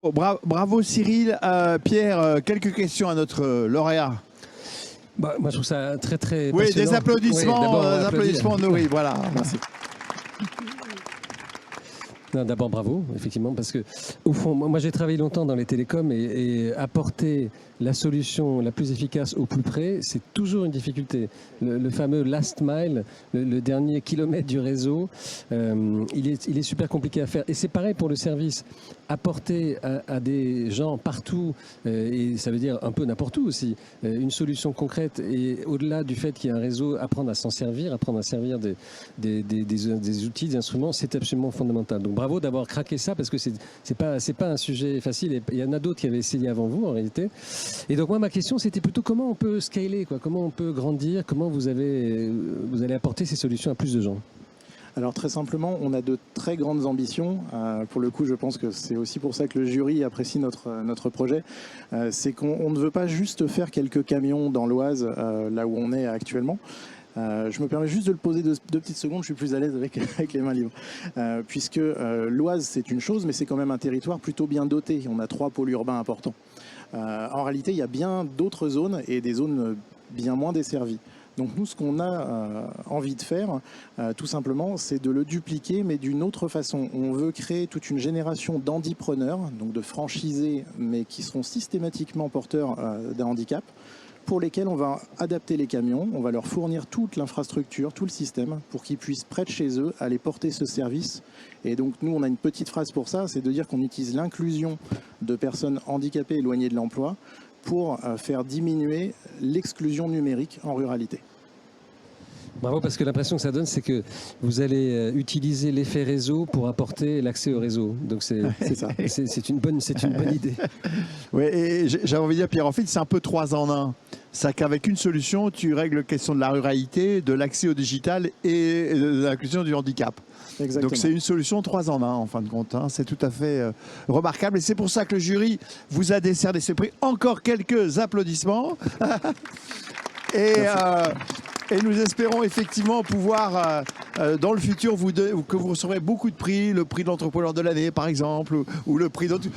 Oh, bravo Cyril. Pierre, quelques questions à notre lauréat. Bah, moi, je trouve ça très, très Oui, passionnant. des applaudissements, Oui, des applaudissements nourris. Voilà, merci. D'abord, bravo, effectivement, parce que, au fond, moi j'ai travaillé longtemps dans les télécoms et apporter la solution la plus efficace au plus près, c'est toujours une difficulté. Le fameux last mile, le dernier kilomètre du réseau, il est super compliqué à faire. Et c'est pareil pour le service. Apporter à des gens partout, et ça veut dire un peu n'importe où aussi, une solution concrète et au-delà du fait qu'il y a un réseau, apprendre à s'en servir, apprendre à servir des outils, des instruments, c'est absolument fondamental. Donc bravo d'avoir craqué ça parce que c'est pas un sujet facile et il y en a d'autres qui avaient essayé avant vous en réalité. Et donc moi ma question c'était plutôt comment on peut scaler, quoi, comment on peut grandir, comment vous allez apporter ces solutions à plus de gens. Alors très simplement, on a de très grandes ambitions. Pour le coup, je pense que c'est aussi pour ça que le jury apprécie notre projet. C'est qu'on ne veut pas juste faire quelques camions dans l'Oise, là où on est actuellement. Je me permets juste de le poser deux petites secondes, je suis plus à l'aise avec les mains libres. Puisque l'Oise, c'est une chose, mais c'est quand même un territoire plutôt bien doté. On a 3 pôles urbains importants. En réalité, il y a bien d'autres zones et des zones bien moins desservies. Donc nous, ce qu'on a envie de faire, tout simplement, c'est de le dupliquer, mais d'une autre façon. On veut créer toute une génération d'handipreneurs, donc de franchisés, mais qui seront systématiquement porteurs d'un handicap, pour lesquels on va adapter les camions, on va leur fournir toute l'infrastructure, tout le système, pour qu'ils puissent, près de chez eux, aller porter ce service. Et donc nous, on a une petite phrase pour ça, c'est de dire qu'on utilise l'inclusion de personnes handicapées éloignées de l'emploi pour faire diminuer l'exclusion numérique en ruralité. Bravo, parce que l'impression que ça donne, c'est que vous allez utiliser l'effet réseau pour apporter l'accès au réseau. Donc c'est une bonne idée. Oui, et j'avais envie de dire, Pierre, en fait, c'est un peu 3 en 1. C'est qu'avec une solution, tu règles la question de la ruralité, de l'accès au digital et de l'inclusion du handicap. Exactement. Donc c'est une solution 3 en 1 en fin de compte. Hein. C'est tout à fait remarquable. Et c'est pour ça que le jury vous a décerné ce prix. Encore quelques applaudissements. Et nous espérons effectivement pouvoir, dans le futur, que vous recevrez beaucoup de prix, le prix de l'entrepreneur de l'année par exemple, ou le prix d'autres.